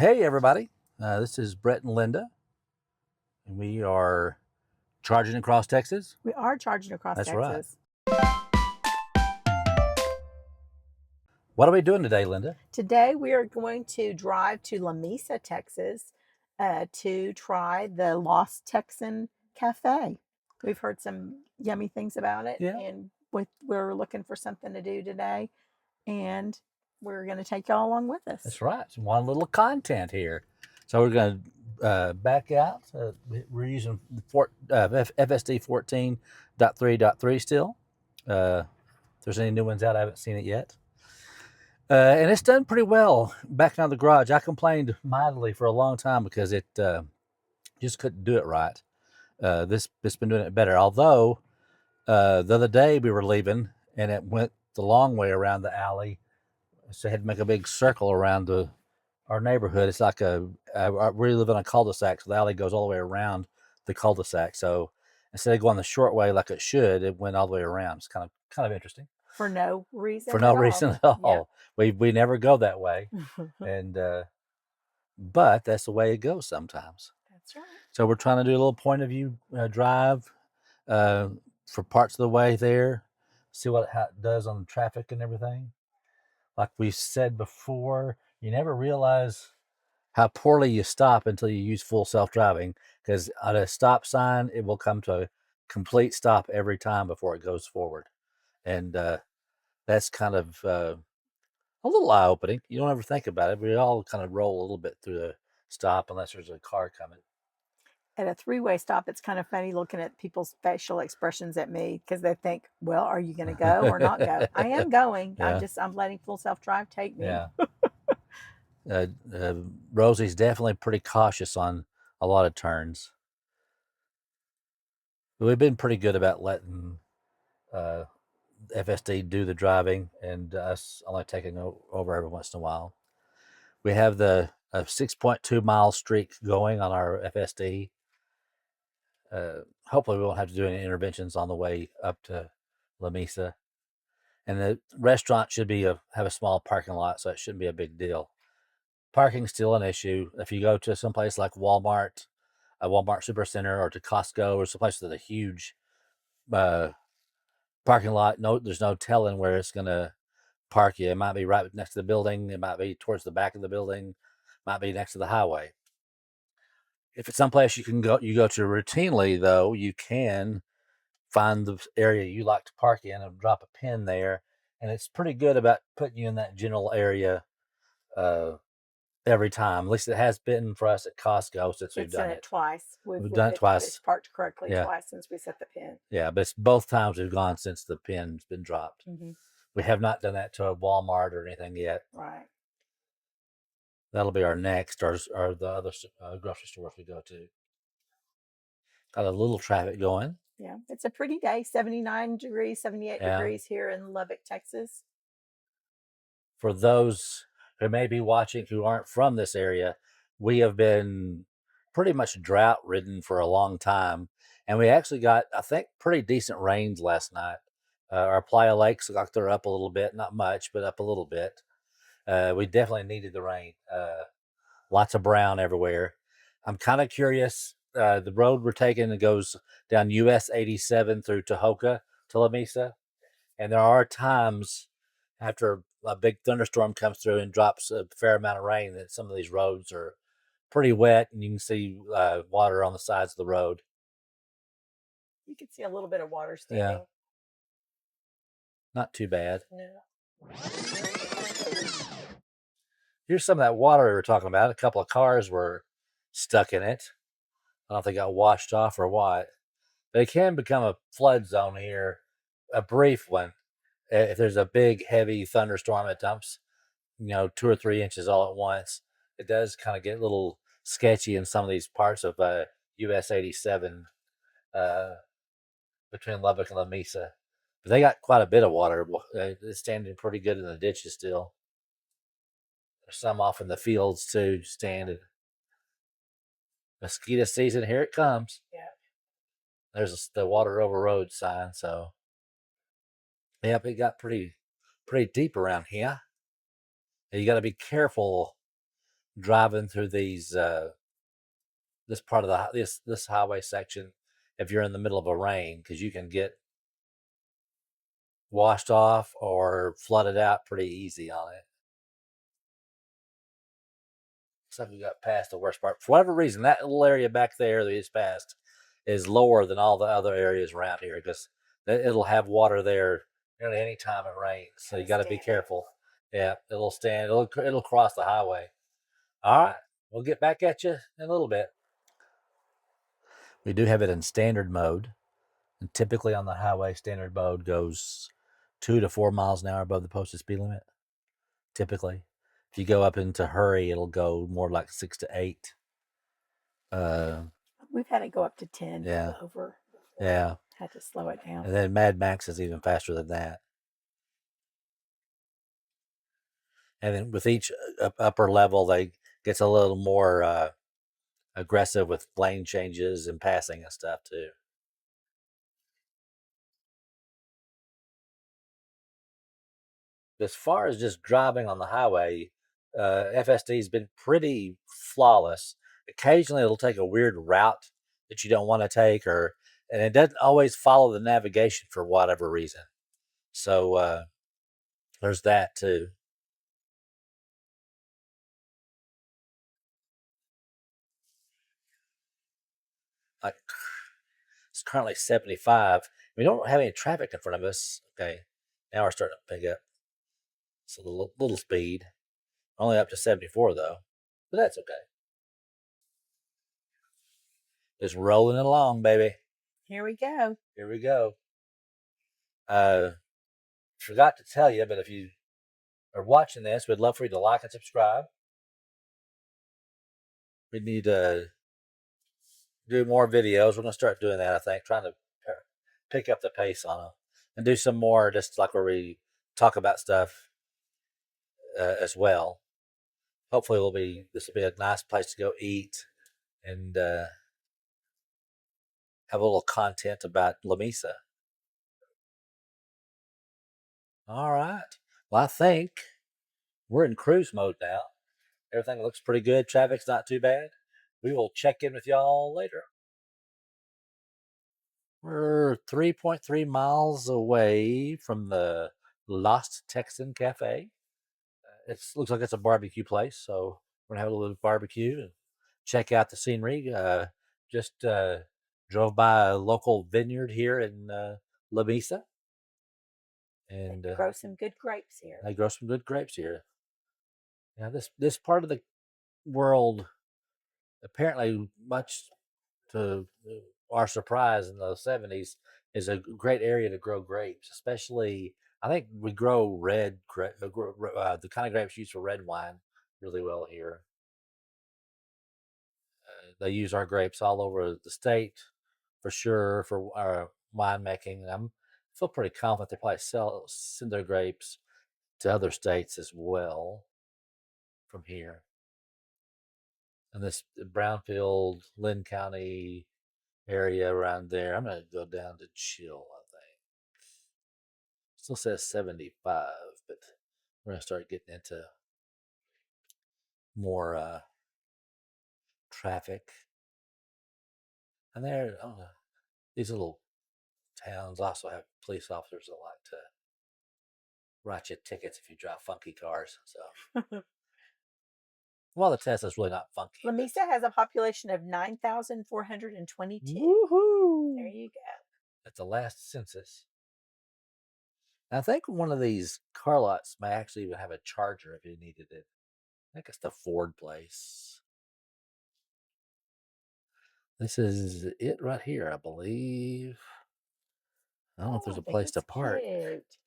Hey, everybody. This is Brett and Linda, and we are charging across Texas. We are charging across That's right. Texas. What are we doing today, Linda? Today we are going to drive to Lamesa, Texas, to try the Lost Texan Cafe. We've heard some yummy things about it, Yeah, and we're looking for something to do today, and we're going to take y'all along with us. that's right. Some one little content here. So we're going to back out. We're using FSD 14.3.3 still. If there's any new ones out, I haven't seen it yet. And it's done pretty well back out of the garage. I complained mightily for a long time because it just couldn't do it right. This been doing it better. Although the other day we were leaving and it went the long way around the alley, so I had to make a big circle around our neighborhood. It's like we live in a cul-de-sac, so the alley goes all the way around the cul-de-sac. So instead of going the short way like it should, it went all the way around. It's kind of interesting For no reason for no at all. reason at all. We never go that way, and but that's the way it goes sometimes. That's right. So we're trying to do a little point of view drive for parts of the way there, see how it does on the traffic and everything. Like we said before, you never realize how poorly you stop until you use full self-driving, because at a stop sign, it will come to a complete stop every time before it goes forward. And that's kind of a little eye-opening. You don't ever think about it. We all kind of roll a little bit through the stop unless there's a car coming. At a three-way stop, it's kind of funny looking at people's facial expressions at me because they think, well, are you going to go or not go? I am going. Yeah. I'm letting full self-drive take me. Yeah. Rosie's definitely pretty cautious on a lot of turns. But we've been pretty good about letting uh, FSD do the driving and us only taking over every once in a while. We have the 6.2 mile streak going on our FSD. Hopefully we won't have to do any interventions on the way up to Lamesa. And the restaurant should have a small parking lot, so it shouldn't be a big deal. Parking's still an issue. If you go to someplace like Walmart, a Walmart Supercenter, or to Costco, or someplace with a huge parking lot, there's no telling where it's going to park you. It might be right next to the building. It might be towards the back of the building. It might be next to the highway. If it's someplace you go to routinely, though, you can find the area you like to park in and drop a pin there. And it's pretty good about putting you in that general area every time. At least it has been for us at Costco since we've done it twice. We've done it twice. It's parked correctly Yeah. twice since we set the pin. Yeah, but it's both times we've gone since the pin's been dropped. Mm-hmm. We have not done that to a Walmart or anything yet. Right. That'll be our next, or the other grocery stores we go to. Got a little traffic going. Yeah, it's a pretty day. 79 degrees, 78 Yeah. degrees here in Lubbock, Texas. For those who may be watching who aren't from this area, we have been pretty much drought ridden for a long time. And we actually got, I think, pretty decent rains last night. Our Playa Lakes look like they're up a little bit, not much, but up a little bit. We definitely needed the rain. Lots of brown everywhere. I'm kind of curious. The road we're taking, it goes down US 87 through Tahoka to Lamesa. And there are times after a big thunderstorm comes through and drops a fair amount of rain that some of these roads are pretty wet, and you can see water on the sides of the road. You can see a little bit of water standing. Yeah. Not too bad. No. Here's some of that water we were talking about. A couple of cars were stuck in it. I don't know if they got washed off or what. But it can become a flood zone here, a brief one. If there's a big, heavy thunderstorm that dumps, 2 or 3 inches all at once, it does kind of get a little sketchy in some of these parts of US 87 between Lubbock and Lamesa. But they got quite a bit of water. It's standing pretty good in the ditches still. There's some off in the fields too, standing. Mosquito season, here it comes. Yeah. There's the water over road sign, so yep, it got pretty deep around here. You got to be careful driving through these this part of this highway section if you're in the middle of a rain, because you can get washed off or flooded out pretty easy on it. Looks like we got past the worst part. For whatever reason, that little area back there that is past is lower than all the other areas around here because it'll have water there nearly any time it rains. So you got to be careful. Yeah, it'll stand. It'll cross the highway. All right, we'll get back at you in a little bit. We do have it in standard mode, and typically on the highway, standard mode goes 2 to 4 miles an hour above the posted speed limit. Typically, if you go up into hurry, it'll go more like 6 to 8. We've had it go up to 10 Yeah. over. Yeah. Had to slow it down. And then Mad Max is even faster than that. And then with each upper level, they gets a little more aggressive with lane changes and passing and stuff too. As far as just driving on the highway, FSD's been pretty flawless. Occasionally, it'll take a weird route that you don't want to take, and it doesn't always follow the navigation for whatever reason. So there's that too. Like it's currently 75. We don't have any traffic in front of us. Okay, now we're starting to pick up. It's a little speed. Only up to 74 though, but that's okay. Just rolling it along, baby. Here we go. Here we go. Forgot to tell you, but if you are watching this, we'd love for you to like and subscribe. We need to do more videos. We're going to start doing that, I think, trying to pick up the pace on them and do some more just like where we talk about stuff as well. Hopefully, this will be a nice place to go eat and have a little content about Lamesa. All right. Well, I think we're in cruise mode now. Everything looks pretty good. Traffic's not too bad. We will check in with y'all later. We're 3.3 miles away from the Lost Texan Cafe. It looks like it's a barbecue place, so we're gonna have a little bit of barbecue and check out the scenery. Just drove by a local vineyard here in Lamesa, and They grow some good grapes here. they grow some good grapes here. Now, this part of the world, apparently, much to our surprise in the 70s, is a great area to grow grapes. Especially, I think we grow the kind of grapes used for red wine really well here. They use our grapes all over the state for sure for our winemaking. I feel pretty confident they probably send their grapes to other states as well from here. And this Brownfield, Lynn County area around there, I'm going to go down to chill, I think. Still says 75, but we're going to start getting into more traffic. And there, these little towns also have police officers that like to write you tickets if you drive funky cars. So, well, the Tesla's really not funky. Lamesa has a population of 9,422. Woohoo! There you go. That's the last census. I think one of these car lots may actually even have a charger if you needed it. I think it's the Ford place. This is it right here, I believe. I don't know if there's a place to park. Cute.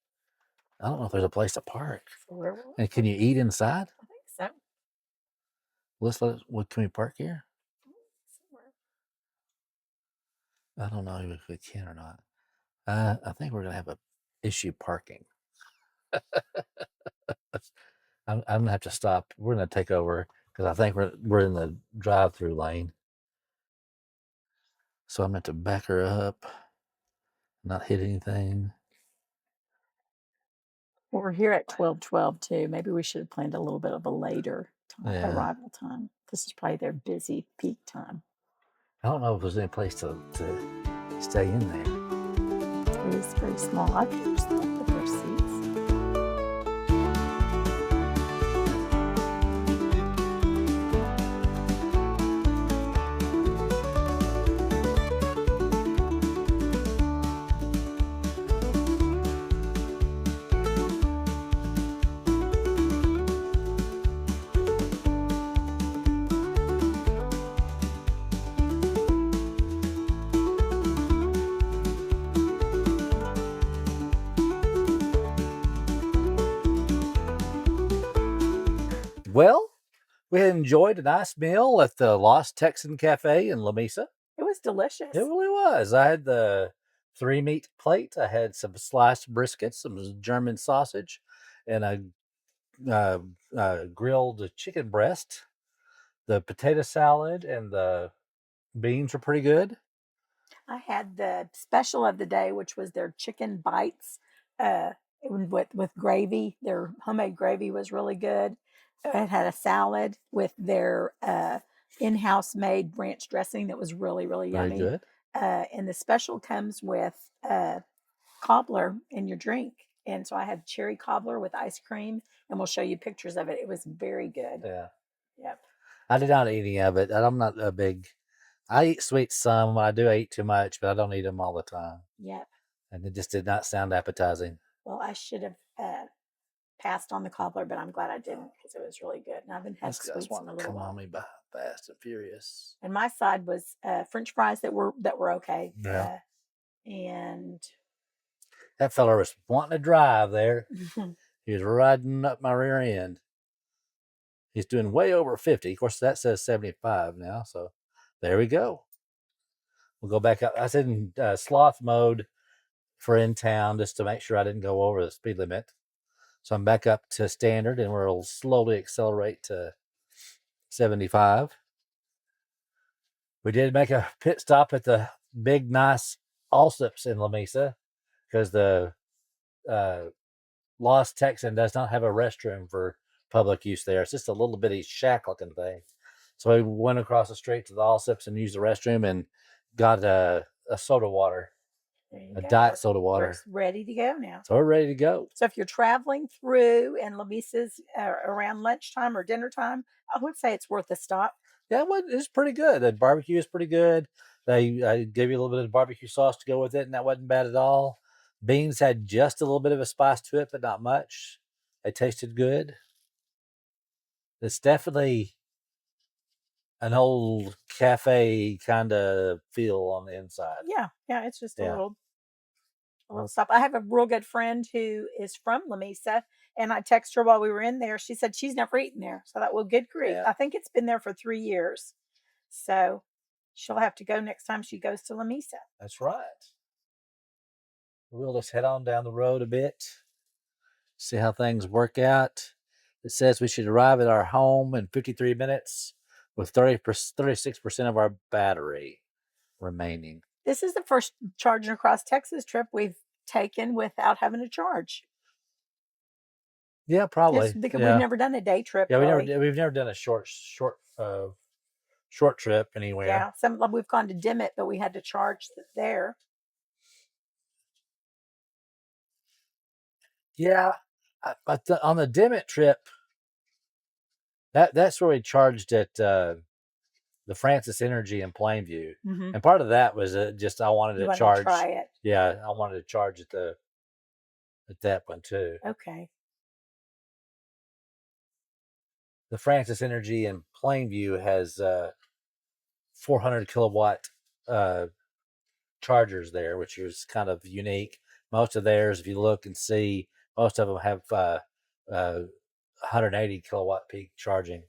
I don't know if there's a place to park. So And can you eat inside? I think so. Can we park here? Somewhere. I don't know if we can or not. I think we're gonna have a issue parking. I'm gonna have to stop. We're gonna take over because I think we're in the drive-through lane. So I'm going to back her up, not hit anything. Well, we're here at 12:12 too. Maybe we should have planned a little bit of a later time, Yeah. arrival time. This is probably their busy peak time. I don't know if there's any place to stay in there. It is very small. I just like that there's seats. Well, we had enjoyed a nice meal at the Lost Texan Cafe in Lamesa. It was delicious. It really was. I had the 3-meat plate. I had some sliced brisket, some German sausage, and a grilled chicken breast. The potato salad and the beans were pretty good. I had the special of the day, which was their chicken bites with gravy. Their homemade gravy was really good. It had a salad with their in-house made ranch dressing that was really, really Very yummy. good. And the special comes with cobbler in your drink. And so I had cherry cobbler with ice cream, and we'll show you pictures of it. It was very good. Yeah. Yep. I did not eat any of it. I'm not a big. I eat sweets some. I do eat too much, but I don't eat them all the time. Yep. And it just did not sound appetizing. Well, I should have passed on the cobbler, but I'm glad I didn't because it was really good. And I haven't had These guys sweets in want a to little come while. on me by fast and furious. And my side was French fries that were okay. Yeah. And That fella was wanting to drive there. He was riding up my rear end. He's doing way over 50. Of course, that says 75 now. So there we go. We'll go back up. I said in sloth mode for in town just to make sure I didn't go over the speed limit. So I'm back up to standard and we'll slowly accelerate to 75. We did make a pit stop at the big, nice Allsips in Lamesa because the Lost Texan does not have a restroom for public use there. It's just a little bitty shack looking thing. So we went across the street to the Allsips and used the restroom and got a soda water, a diet soda water. We're ready to go now. So we're ready to go. So if you're traveling through and Lamesa's around lunchtime or dinner time, I would say it's worth a stop. Yeah, it's pretty good. The barbecue is pretty good. They gave you a little bit of barbecue sauce to go with it, and that wasn't bad at all. Beans had just a little bit of a spice to it, but not much. They tasted good. It's definitely an old cafe kind of feel on the inside. Yeah, it's just a little stop. I have a real good friend who is from Lamesa, and I texted her while we were in there. She said she's never eaten there. So that will good grief. Yeah. I think it's been there for 3 years. So she'll have to go next time she goes to Lamesa. That's right. We'll just head on down the road a bit, see how things work out. It says we should arrive at our home in 53 minutes with 36% of our battery remaining. This is the first charging across Texas trip we've taken without having to charge. Yeah, probably. Because yeah. we've never done a day trip. Yeah, really. we've never done a short trip anywhere. Yeah, we've gone to Dimmitt, but we had to charge there. Yeah, but on the Dimmitt trip, that's where we charged at the Francis Energy in Plainview, and part of that was just I wanted to charge. To try it. Yeah, I wanted to charge at that one too. Okay. The Francis Energy in Plainview has 400 kilowatt chargers there, which is kind of unique. Most of theirs, if you look and see, most of them have 180 kilowatt peak charging.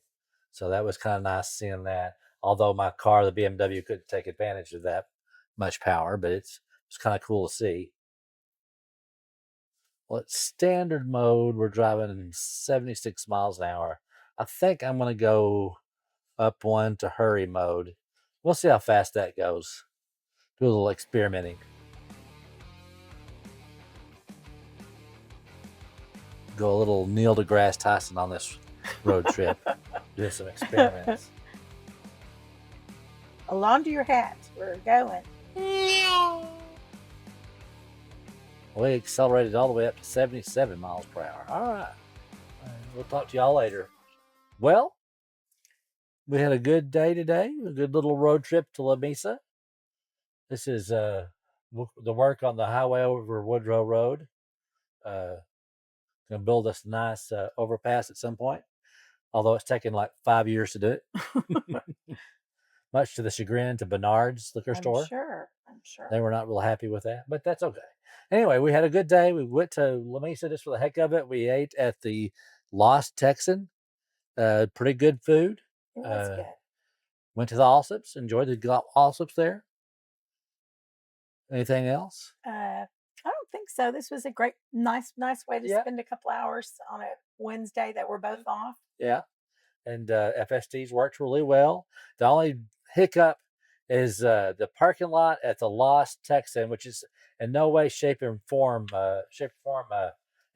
So that was kind of nice seeing that. Although my car, the BMW, couldn't take advantage of that much power, but it's kind of cool to see. Well, it's standard mode. We're driving 76 miles an hour. I think I'm going to go up one to hurry mode. We'll see how fast that goes. Do a little experimenting. Go a little Neil deGrasse Tyson on this road trip, do some experiments. Hold on to your hats. We're going. We accelerated all the way up to 77 miles per hour. All right. We'll talk to y'all later. Well, we had a good day today, a good little road trip to Lamesa. This is the work on the highway over Woodrow Road. Going to build us a nice overpass at some point, although it's taken like 5 years to do it. Much to the chagrin to Bernard's liquor store. I'm sure. They were not real happy with that, but that's okay. Anyway, we had a good day. We went to Lamesa just for the heck of it. We ate at the Lost Texan. Pretty good food. It was good. Went to the Allsops. Enjoyed the Allsops there. Anything else? I don't think so. This was a great, nice way to spend a couple hours on a Wednesday that we're both off. Yeah. And FSD's worked really well. The only hiccup is the parking lot at the Lost Texan, which is in no way, shape, or form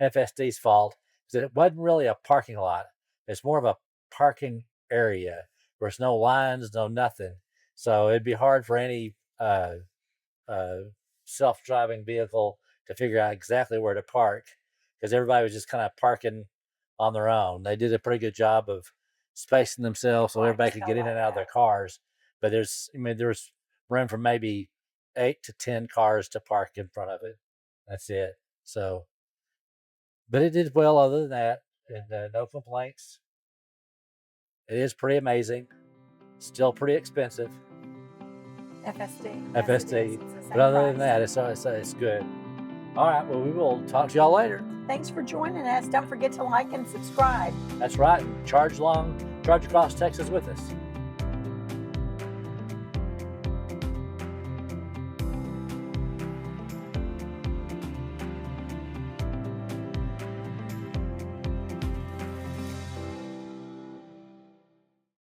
FSD's fault. Because it wasn't really a parking lot. It's more of a parking area where there's no lines, no nothing. So it'd be hard for any self-driving vehicle to figure out exactly where to park, because everybody was just kind of parking on their own. They did a pretty good job of spacing themselves so everybody could get in and out of their cars. But there's room for maybe 8 to 10 cars to park in front of it. That's it. So, but it did well other than that, and no complaints. It is pretty amazing. Still pretty expensive. FSD. FSD. But other than that, it's good. All right. Well, we will talk to y'all later. Thanks for joining us. Don't forget to like and subscribe. That's right. Charge across Texas with us.